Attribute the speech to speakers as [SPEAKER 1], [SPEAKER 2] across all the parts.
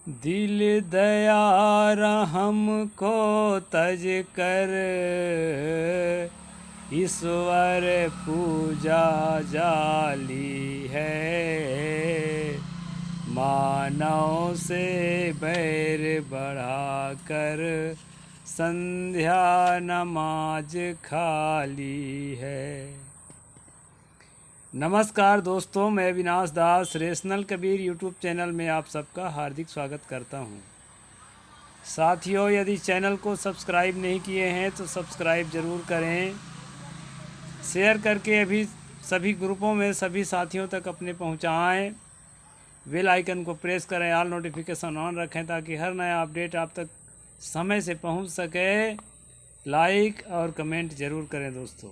[SPEAKER 1] दिल दया रहम को तज कर ईश्वर पूजा जाली है। मानव से बैर बढ़ाकर संध्या नमाज खाली है। नमस्कार दोस्तों, मैं विनाश दास रेशनल कबीर यूट्यूब चैनल में आप सबका हार्दिक स्वागत करता हूं। साथियों, यदि चैनल को सब्सक्राइब नहीं किए हैं तो सब्सक्राइब ज़रूर करें। शेयर करके अभी सभी ग्रुपों में सभी साथियों तक अपने पहुंचाएं। बेल आइकन को प्रेस करें, ऑल नोटिफिकेशन ऑन रखें ताकि हर नया अपडेट आप तक समय से पहुंच सके। लाइक और कमेंट ज़रूर करें दोस्तों।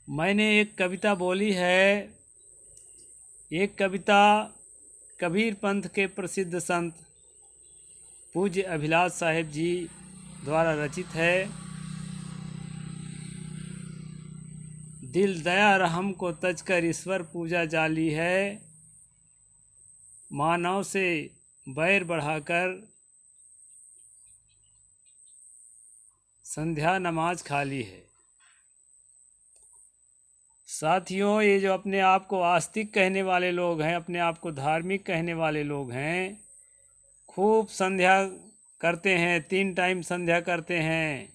[SPEAKER 1] मैंने एक कविता बोली है। एक कविता कबीर पंथ के प्रसिद्ध संत पूज्य अभिलाष साहेब जी द्वारा रचित है। दिल दया रहम को तजकर ईश्वर पूजा जाली है। मानव से बैर बढ़ाकर संध्या नमाज खाली है। साथियों, ये जो अपने आप को आस्तिक कहने वाले लोग हैं, अपने आप को धार्मिक कहने वाले लोग हैं, खूब संध्या करते हैं, 3 टाइम संध्या करते हैं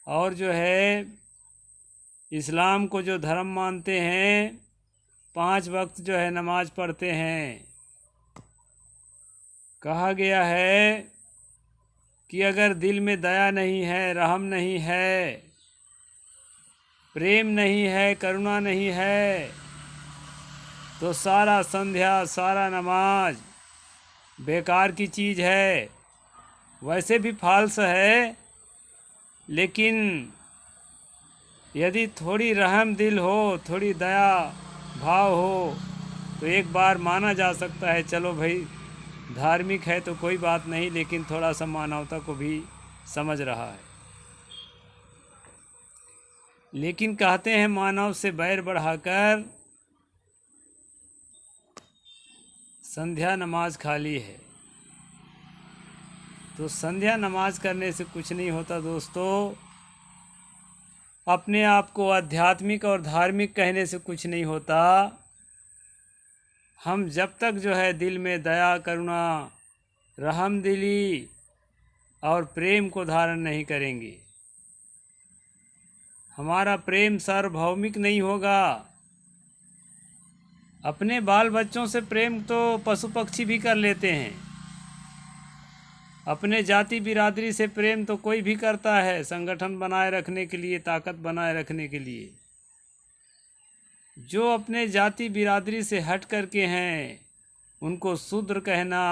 [SPEAKER 1] और जो है इस्लाम को जो धर्म मानते हैं, 5 वक्त जो है नमाज पढ़ते हैं। कहा गया है कि अगर दिल में दया नहीं है, रहम नहीं है, प्रेम नहीं है, करुणा नहीं है, तो सारा संध्या सारा नमाज बेकार की चीज़ है। वैसे भी फाल्स है, लेकिन यदि थोड़ी रहम दिल हो, थोड़ी दया भाव हो तो एक बार माना जा सकता है। चलो भाई, धार्मिक है तो कोई बात नहीं, लेकिन थोड़ा सा मानवता को भी समझ रहा है। लेकिन कहते हैं मानव से बैर बढ़ाकर संध्या नमाज खाली है। तो संध्या नमाज करने से कुछ नहीं होता दोस्तों। अपने आप को आध्यात्मिक और धार्मिक कहने से कुछ नहीं होता। हम जब तक जो है दिल में दया, करुणा, रहमदिली और प्रेम को धारण नहीं करेंगे, हमारा प्रेम सार्वभौमिक नहीं होगा। अपने बाल बच्चों से प्रेम तो पशु पक्षी भी कर लेते हैं। अपने जाति बिरादरी से प्रेम तो कोई भी करता है, संगठन बनाए रखने के लिए, ताकत बनाए रखने के लिए। जो अपने जाति बिरादरी से हट करके हैं, उनको शूद्र कहना,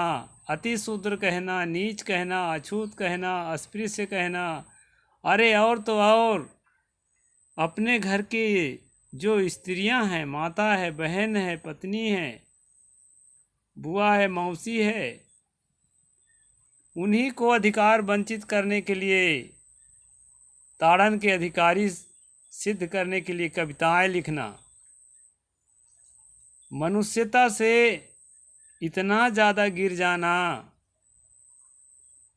[SPEAKER 1] अति शूद्र कहना, नीच कहना, अछूत कहना, अस्पृश्य कहना, अरे और तो और अपने घर की जो स्त्रियां हैं, माता है, बहन है, पत्नी है, बुआ है, मौसी है, उन्हीं को अधिकार वंचित करने के लिए, ताड़न के अधिकारी सिद्ध करने के लिए कविताएं लिखना, मनुष्यता से इतना ज़्यादा गिर जाना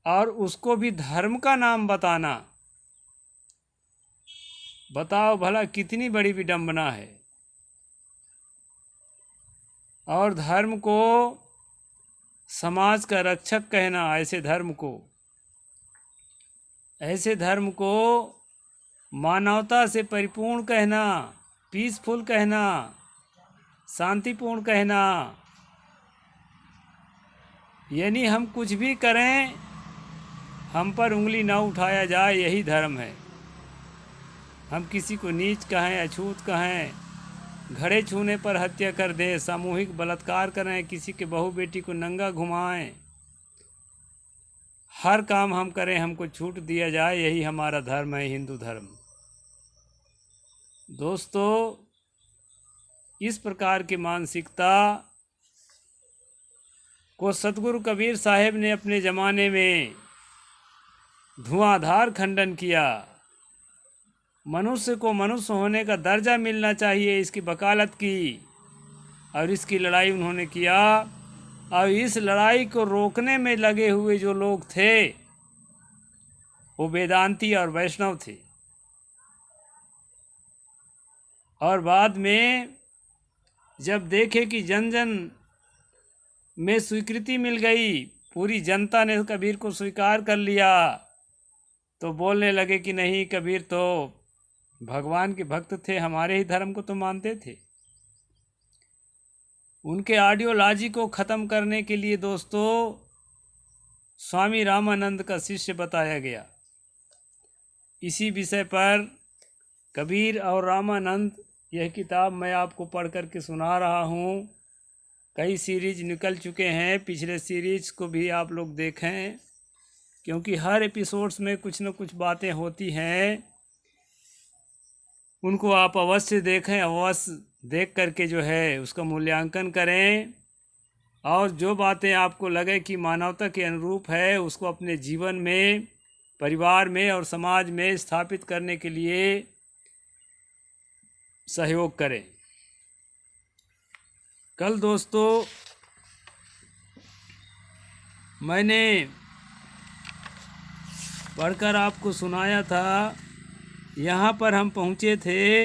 [SPEAKER 1] और उसको भी धर्म का नाम बताना, बताओ भला कितनी बड़ी विडंबना है। और धर्म को समाज का रक्षक कहना, ऐसे धर्म को मानवता से परिपूर्ण कहना, पीसफुल कहना, शांतिपूर्ण कहना, यानी हम कुछ भी करें, हम पर उंगली न उठाया जाए, यही धर्म है। हम किसी को नीच कहें, अछूत कहें, घड़े छूने पर हत्या कर दें, सामूहिक बलात्कार करें, किसी के बहू बेटी को नंगा घुमाएं, हर काम हम करें, हमको छूट दिया जाए, यही हमारा धर्म है, हिंदू धर्म। दोस्तों, इस प्रकार की मानसिकता को सतगुरु कबीर साहेब ने अपने ज़माने में धुआंधार खंडन किया। मनुष्य को मनुष्य होने का दर्जा मिलना चाहिए, इसकी वकालत की। और इसकी लड़ाई उन्होंने किया। और इस लड़ाई को रोकने में लगे हुए जो लोग थे वो वेदांती और वैष्णव थे। और बाद में जब देखे कि जन जन में स्वीकृति मिल गई, पूरी जनता ने कबीर को स्वीकार कर लिया, तो बोलने लगे कि नहीं, कबीर तो भगवान के भक्त थे, हमारे ही धर्म को तो मानते थे। उनके आइडियोलॉजी को ख़त्म करने के लिए दोस्तों स्वामी रामानंद का शिष्य बताया गया। इसी विषय पर कबीर और रामानंद यह किताब मैं आपको पढ़ कर के सुना रहा हूँ। कई सीरीज निकल चुके हैं, पिछले सीरीज को भी आप लोग देखें, क्योंकि हर एपिसोड्स में कुछ न कुछ बातें होती हैं, उनको आप अवश्य देखें। अवश्य देख करके जो है उसका मूल्यांकन करें, और जो बातें आपको लगे कि मानवता के अनुरूप है उसको अपने जीवन में, परिवार में और समाज में स्थापित करने के लिए सहयोग करें। कल दोस्तों मैंने पढ़कर आपको सुनाया था, यहाँ पर हम पहुँचे थे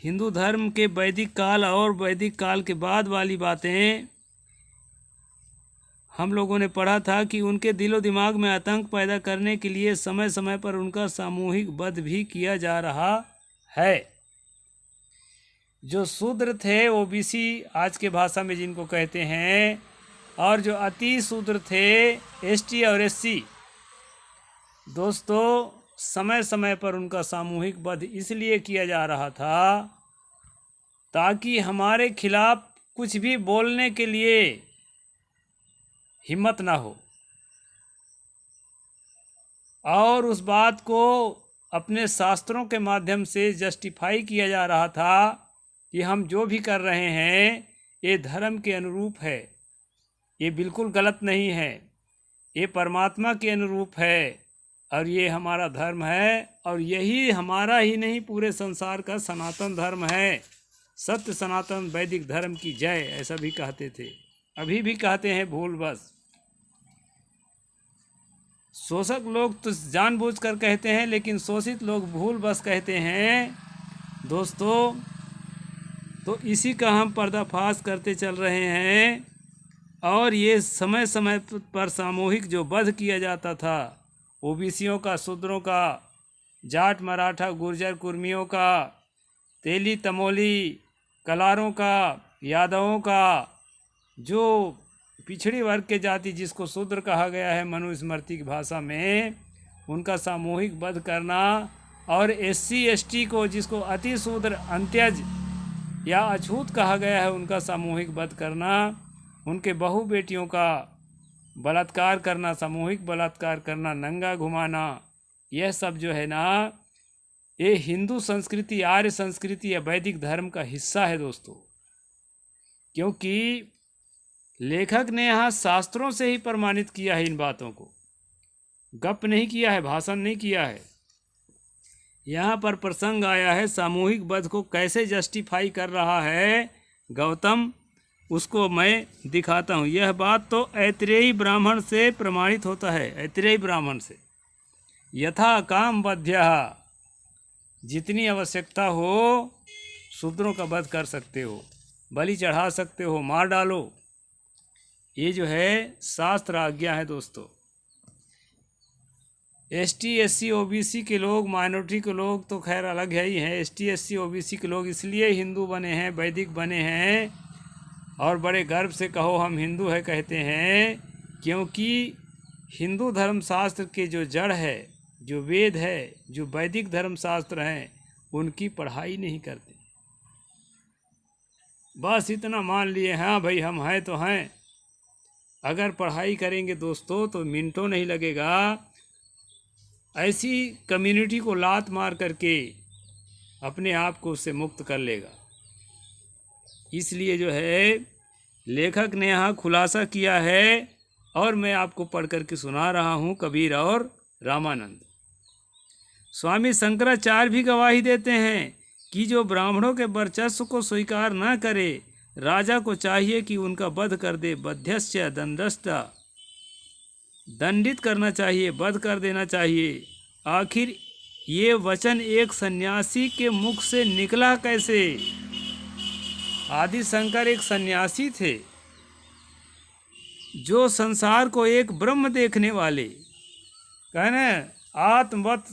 [SPEAKER 1] हिंदू धर्म के वैदिक काल और वैदिक काल के बाद वाली बातें हम लोगों ने पढ़ा था कि उनके दिलो दिमाग में आतंक पैदा करने के लिए समय समय पर उनका सामूहिक वध भी किया जा रहा है। जो शूद्र थे, ओबीसी आज के भाषा में जिनको कहते हैं, और जो अति शूद्र थे, एसटी और एससी, दोस्तों समय समय पर उनका सामूहिक वध इसलिए किया जा रहा था ताकि हमारे खिलाफ कुछ भी बोलने के लिए हिम्मत ना हो, और उस बात को अपने शास्त्रों के माध्यम से जस्टिफाई किया जा रहा था कि हम जो भी कर रहे हैं ये धर्म के अनुरूप है, ये बिल्कुल गलत नहीं है, ये परमात्मा के अनुरूप है, और ये हमारा धर्म है, और यही हमारा ही नहीं पूरे संसार का सनातन धर्म है। सत्य सनातन वैदिक धर्म की जय, ऐसा भी कहते थे, अभी भी कहते हैं, भूल बस। शोषक लोग तो जानबूझकर कहते हैं, लेकिन शोषित लोग भूल बस कहते हैं दोस्तों। तो इसी का हम पर्दाफाश करते चल रहे हैं। और ये समय समय पर सामूहिक जो वध किया जाता था, ओबीसियों का, शूद्रों का, जाट मराठा गुर्जर कुर्मियों का, तेली तमोली कलारों का, यादवों का, जो पिछड़ी वर्ग के जाति जिसको शूद्र कहा गया है मनुस्मृति की भाषा में, उनका सामूहिक वध करना, और एससी एसटी को जिसको अति शूद्र, अंत्यज या अछूत कहा गया है, उनका सामूहिक वध करना, उनके बहू बेटियों का बलात्कार करना, सामूहिक बलात्कार करना, नंगा घुमाना, यह सब जो है ना, ये हिंदू संस्कृति, आर्य संस्कृति या वैदिक धर्म का हिस्सा है दोस्तों। क्योंकि लेखक ने यहाँ शास्त्रों से ही प्रमाणित किया है इन बातों को, गप नहीं किया है, भाषण नहीं किया है। यहाँ पर प्रसंग आया है सामूहिक वध को कैसे जस्टिफाई कर रहा है गौतम, उसको मैं दिखाता हूँ। यह बात तो ऐतरेयी ब्राह्मण से प्रमाणित होता है, ऐतरेयी ब्राह्मण से। यथा काम वध्यः, जितनी आवश्यकता हो शूद्रों का वध कर सकते हो, बलि चढ़ा सकते हो, मार डालो, ये जो है शास्त्र आज्ञा है दोस्तों। एसटी एससी ओबीसी के लोग, माइनॉरिटी के लोग तो खैर अलग है ही हैं। एसटी एससी ओबीसी के लोग इसलिए हिंदू बने हैं, वैदिक बने हैं, और बड़े गर्व से कहो हम हिंदू है कहते हैं, क्योंकि हिंदू धर्मशास्त्र के जो जड़ है, जो वेद है, जो वैदिक धर्मशास्त्र हैं, उनकी पढ़ाई नहीं करते। बस इतना मान लिए, हाँ भाई हम हैं तो हैं। अगर पढ़ाई करेंगे दोस्तों तो मिनटों नहीं लगेगा, ऐसी कम्युनिटी को लात मार करके अपने आप को उससे मुक्त कर लेगा। इसलिए जो है लेखक ने यहाँ खुलासा किया है, और मैं आपको पढ़ करके सुना रहा हूँ कबीर और रामानंद। स्वामी शंकराचार्य भी गवाही देते हैं कि जो ब्राह्मणों के वर्चस्व को स्वीकार न करे, राजा को चाहिए कि उनका वध कर दे। बध्यस्य दंडस्थ, दंडित करना चाहिए, वध कर देना चाहिए। आखिर ये वचन एक सन्यासी के मुख से निकला कैसे? आदि शंकर एक सन्यासी थे जो संसार को एक ब्रह्म देखने वाले, कहने आत्मवत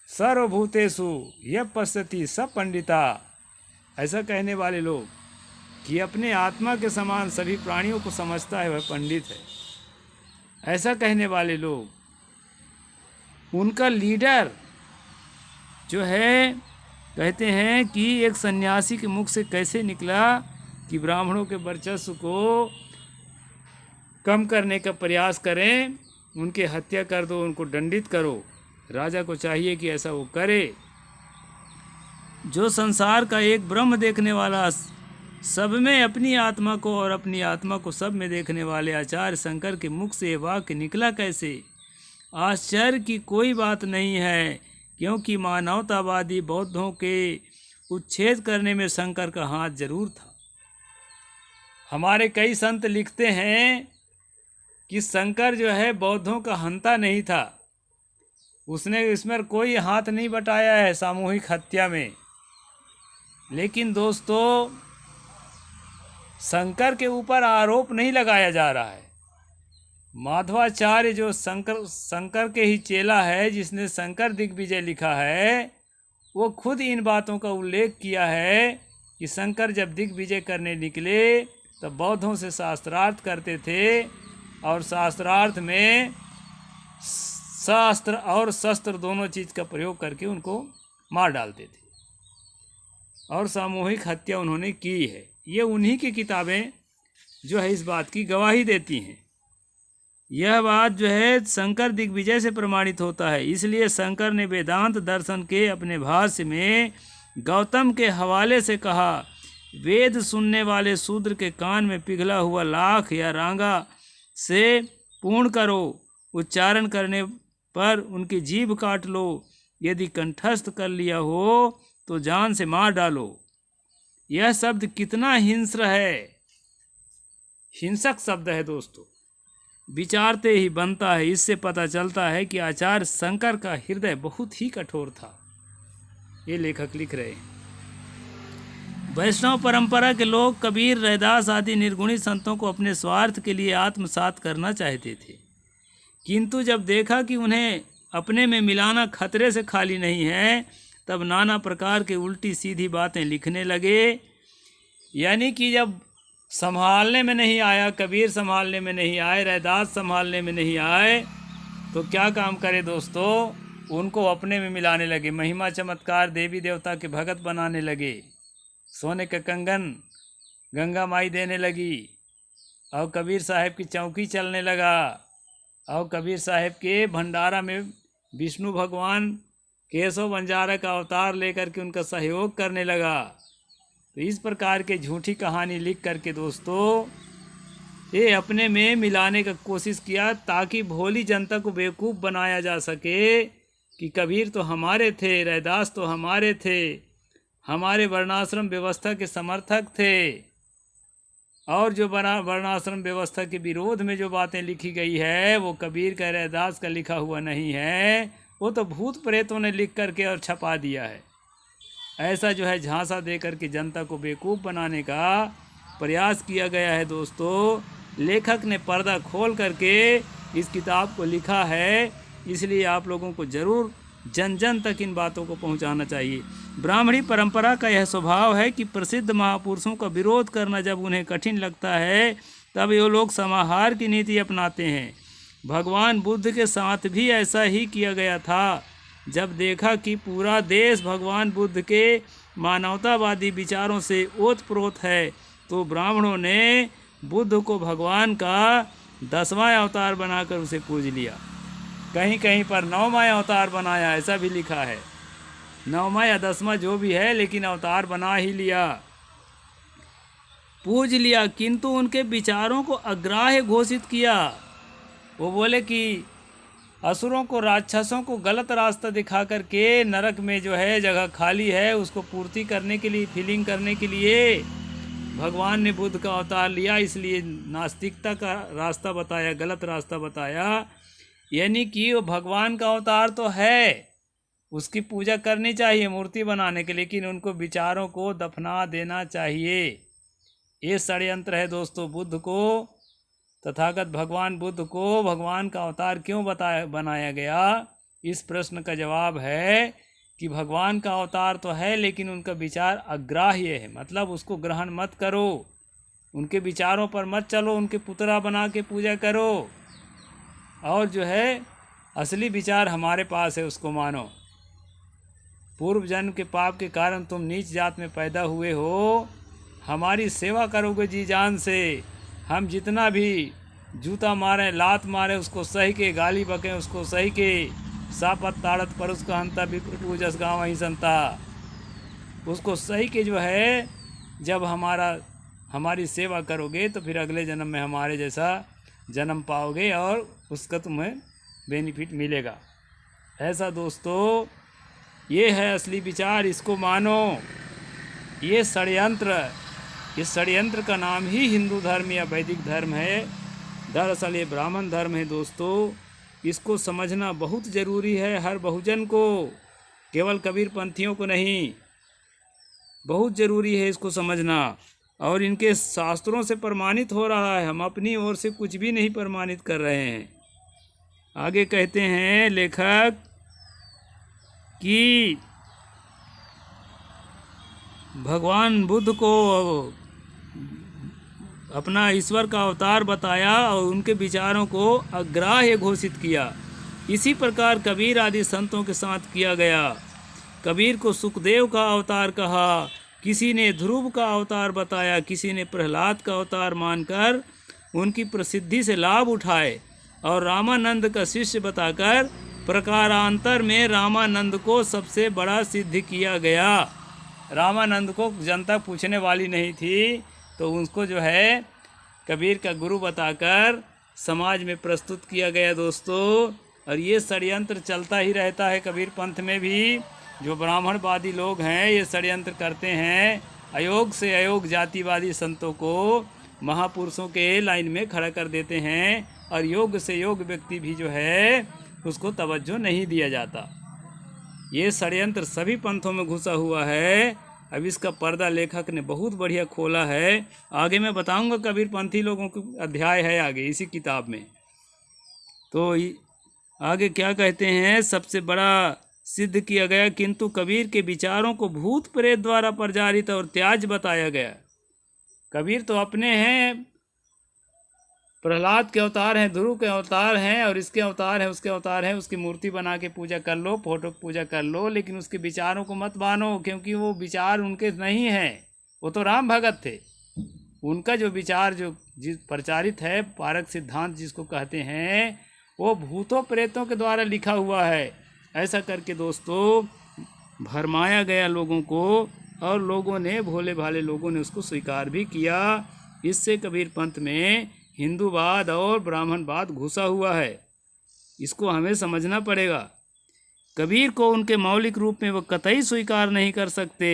[SPEAKER 1] सर्वभूतेषु यः पश्यति स पंडिता, ऐसा कहने वाले लोग कि अपने आत्मा के समान सभी प्राणियों को समझता है, वह पंडित है। ऐसा कहने वाले लोग, उनका लीडर जो है, कहते हैं कि एक सन्यासी के मुख से कैसे निकला कि ब्राह्मणों के वर्चस्व को कम करने का प्रयास करें, उनकी हत्या कर दो, उनको दंडित करो। राजा को चाहिए कि ऐसा वो करे। जो संसार का एक ब्रह्म देखने वाला, सब में अपनी आत्मा को और अपनी आत्मा को सब में देखने वाले आचार्य शंकर के मुख से ये वाक्य निकला कैसे? आश्चर्य की कोई बात नहीं है, क्योंकि मानवतावादी बौद्धों के उच्छेद करने में शंकर का हाथ जरूर था। हमारे कई संत लिखते हैं कि शंकर जो है बौद्धों का हंता नहीं था, उसने इसमें कोई हाथ नहीं बटाया है सामूहिक हत्या में। लेकिन दोस्तों, शंकर के ऊपर आरोप नहीं लगाया जा रहा है। माधवाचार्य जो शंकर के ही चेला है, जिसने शंकर दिग्विजय लिखा है, वो खुद इन बातों का उल्लेख किया है कि शंकर जब दिग्विजय करने निकले तब बौद्धों से शास्त्रार्थ करते थे, और शास्त्रार्थ में शास्त्र और शस्त्र दोनों चीज़ का प्रयोग करके उनको मार डालते थे, और सामूहिक हत्या उन्होंने की है। ये उन्हीं की किताबें जो है इस बात की गवाही देती हैं। यह बात जो है शंकर दिग्विजय से प्रमाणित होता है। इसलिए शंकर ने वेदांत दर्शन के अपने भाष्य में गौतम के हवाले से कहा, वेद सुनने वाले शूद्र के कान में पिघला हुआ लाख या रांगा से पूर्ण करो, उच्चारण करने पर उनकी जीभ काट लो, यदि कंठस्थ कर लिया हो तो जान से मार डालो। यह शब्द कितना हिंस्र है, हिंसक शब्द है दोस्तों, विचारते ही बनता है। इससे पता चलता है कि आचार्य शंकर का हृदय बहुत ही कठोर था। ये लेखक लिख रहे हैं। वैष्णव परंपरा के लोग कबीर, रैदास आदि निर्गुणी संतों को अपने स्वार्थ के लिए आत्मसात करना चाहते थे, किंतु जब देखा कि उन्हें अपने में मिलाना खतरे से खाली नहीं है, तब नाना प्रकार के उल्टी सीधी बातें लिखने लगे। यानी कि जब संभालने में नहीं आया, कबीर संभालने में नहीं आए, रैदास संभालने में नहीं आए, तो क्या काम करे दोस्तों, उनको अपने में मिलाने लगे। महिमा चमत्कार देवी देवता के भगत बनाने लगे, सोने का कंगन गंगा माई देने लगी, और कबीर साहब की चौकी चलने लगा, और कबीर साहब के भंडारा में विष्णु भगवान केशव बंजारा का अवतार लेकर के उनका सहयोग करने लगा। तो इस प्रकार के झूठी कहानी लिख करके दोस्तों ये अपने में मिलाने का कोशिश किया, ताकि भोली जनता को बेवकूफ़ बनाया जा सके कि कबीर तो हमारे थे, रैदास तो हमारे थे, हमारे वर्णाश्रम व्यवस्था के समर्थक थे, और जो वर्णाश्रम व्यवस्था के विरोध में जो बातें लिखी गई है वो कबीर का, रैदास का लिखा हुआ नहीं है, वो तो भूत प्रेतों ने लिख करके और छपा दिया है। ऐसा जो है झांसा दे करके जनता को बेवकूफ़ बनाने का प्रयास किया गया है दोस्तों। लेखक ने पर्दा खोल करके इस किताब को लिखा है, इसलिए आप लोगों को ज़रूर जन जन तक इन बातों को पहुंचाना चाहिए। ब्राह्मणी परंपरा का यह स्वभाव है कि प्रसिद्ध महापुरुषों का विरोध करना जब उन्हें कठिन लगता है, तब ये लोग समाहार की नीति अपनाते हैं। भगवान बुद्ध के साथ भी ऐसा ही किया गया था। जब देखा कि पूरा देश भगवान बुद्ध के मानवतावादी विचारों से ओतप्रोत है, तो ब्राह्मणों ने बुद्ध को भगवान का 10वां अवतार बनाकर उसे पूज लिया। कहीं कहीं पर 9वां अवतार बनाया, ऐसा भी लिखा है। 9वां या 10वां जो भी है, लेकिन अवतार बना ही लिया, पूज लिया, किंतु उनके विचारों को अग्राह्य घोषित किया। वो बोले कि असुरों को, राक्षसों को गलत रास्ता दिखा करके नरक में जो है जगह खाली है उसको पूर्ति करने के लिए, फीलिंग करने के लिए भगवान ने बुद्ध का अवतार लिया। इसलिए नास्तिकता का रास्ता बताया, गलत रास्ता बताया। यानी कि वो भगवान का अवतार तो है, उसकी पूजा करनी चाहिए मूर्ति बनाने के, लेकिन उनको विचारों को दफना देना चाहिए। ये षड्यंत्र है दोस्तों। बुद्ध को, तथागत भगवान बुद्ध को भगवान का अवतार क्यों बनाया गया? इस प्रश्न का जवाब है कि भगवान का अवतार तो है लेकिन उनका विचार अग्राह्य है, मतलब उसको ग्रहण मत करो, उनके विचारों पर मत चलो, उनके पुतला बना के पूजा करो, और जो है असली विचार हमारे पास है उसको मानो। पूर्व जन्म के पाप के कारण तुम नीच जात में पैदा हुए हो, हमारी सेवा करोगे जी जान से। हम जितना भी जूता मारें, लात मारें, उसको सही के, गाली बकें उसको सही के, सापत ताड़त पर उसका हंता विप्रटू जस गाँव वहीं संता, उसको सही के जो है जब हमारी सेवा करोगे तो फिर अगले जन्म में हमारे जैसा जन्म पाओगे और उसका तुम्हें बेनिफिट मिलेगा। ऐसा दोस्तों ये है असली विचार, इसको मानो। ये षड्यंत्र, इस षड्यंत्र का नाम ही हिंदू धर्म या वैदिक धर्म है। दरअसल ये ब्राह्मण धर्म है दोस्तों। इसको समझना बहुत ज़रूरी है हर बहुजन को, केवल कबीर पंथियों को नहीं, बहुत ज़रूरी है इसको समझना। और इनके शास्त्रों से प्रमाणित हो रहा है, हम अपनी ओर से कुछ भी नहीं प्रमाणित कर रहे हैं। आगे कहते हैं लेखक कि भगवान बुद्ध को अपना ईश्वर का अवतार बताया और उनके विचारों को अग्राह्य घोषित किया। इसी प्रकार कबीर आदि संतों के साथ किया गया। कबीर को सुखदेव का अवतार कहा, किसी ने ध्रुव का अवतार बताया, किसी ने प्रहलाद का अवतार मानकर उनकी प्रसिद्धि से लाभ उठाए, और रामानंद का शिष्य बताकर प्रकारांतर में रामानंद को सबसे बड़ा सिद्ध किया गया। रामानंद को जनता पूछने वाली नहीं थी, तो उनको जो है कबीर का गुरु बताकर समाज में प्रस्तुत किया गया दोस्तों। और ये षड्यंत्र चलता ही रहता है कबीर पंथ में भी। जो ब्राह्मणवादी लोग हैं ये षड्यंत्र करते हैं, अयोग से अयोग जातिवादी संतों को महापुरुषों के लाइन में खड़ा कर देते हैं, और योग से योग व्यक्ति भी जो है उसको तवज्जो नहीं दिया जाता। ये षड्यंत्र सभी पंथों में घुसा हुआ है। अब इसका पर्दा लेखक ने बहुत बढ़िया खोला है। आगे मैं बताऊंगा कबीर पंथी लोगों के अध्याय है आगे इसी किताब में। तो आगे क्या कहते हैं, सबसे बड़ा सिद्ध किया गया, किंतु कबीर के विचारों को भूत प्रेत द्वारा प्रचारित और त्याज बताया गया। कबीर तो अपने हैं, प्रहलाद के अवतार हैं, ध्रुव के अवतार हैं, और इसके अवतार हैं, उसके अवतार हैं, उसकी मूर्ति बना के पूजा कर लो, फोटो की पूजा कर लो, लेकिन उसके विचारों को मत मानो, क्योंकि वो विचार उनके नहीं हैं। वो तो राम भगत थे। उनका जो विचार जो जिस प्रचारित है, पारक सिद्धांत जिसको कहते हैं, वो भूतों प्रेतों के द्वारा लिखा हुआ है। ऐसा करके दोस्तों भरमाया गया लोगों को, और लोगों ने, भोले भाले लोगों ने उसको स्वीकार भी किया। इससे कबीर पंथ में हिंदूवाद और ब्राह्मणवाद घुसा हुआ है। इसको हमें समझना पड़ेगा। कबीर को उनके मौलिक रूप में वो कतई स्वीकार नहीं कर सकते,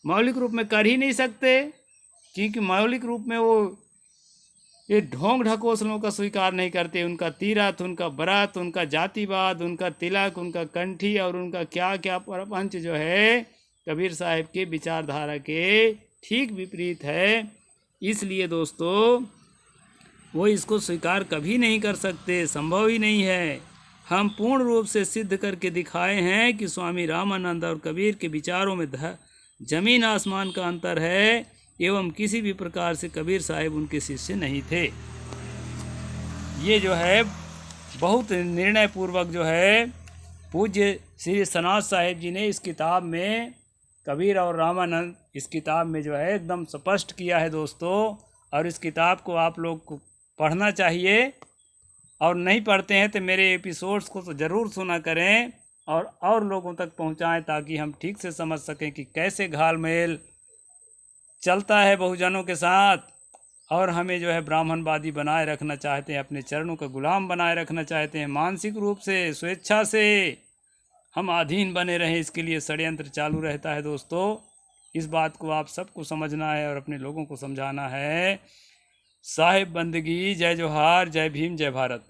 [SPEAKER 1] मौलिक रूप में कर ही नहीं सकते, क्योंकि मौलिक रूप में वो ये ढोंग ढकोसलों का स्वीकार नहीं करते। उनका तीरथ, उनका व्रत, उनका जातिवाद, उनका तिलक, उनका कंठी और उनका क्या क्या प्रपंच जो है कबीर साहिब के विचारधारा के ठीक विपरीत है। इसलिए दोस्तों वो इसको स्वीकार कभी नहीं कर सकते, संभव ही नहीं है। हम पूर्ण रूप से सिद्ध करके दिखाए हैं कि स्वामी रामानंद और कबीर के विचारों में जमीन आसमान का अंतर है, एवं किसी भी प्रकार से कबीर साहिब उनके शिष्य नहीं थे। ये जो है बहुत निर्णय पूर्वक जो है पूज्य श्री सनातन साहिब जी ने इस किताब में, कबीर और रामानंद, इस किताब में जो है एकदम स्पष्ट किया है दोस्तों। और इस किताब को आप लोग को पढ़ना चाहिए, और नहीं पढ़ते हैं तो मेरे एपिसोड्स को तो ज़रूर सुना करें और लोगों तक पहुंचाएं, ताकि हम ठीक से समझ सकें कि कैसे घाल मेल चलता है बहुजनों के साथ। और हमें जो है ब्राह्मणवादी बनाए रखना चाहते हैं, अपने चरणों का गुलाम बनाए रखना चाहते हैं, मानसिक रूप से स्वेच्छा से हम अधीन बने रहें, इसके लिए षड्यंत्र चालू रहता है। दोस्तों, इस बात को आप सबको समझना है और अपने लोगों को समझाना है। साहिब बंदगी, जय जोहार, जय भीम, जय भारत।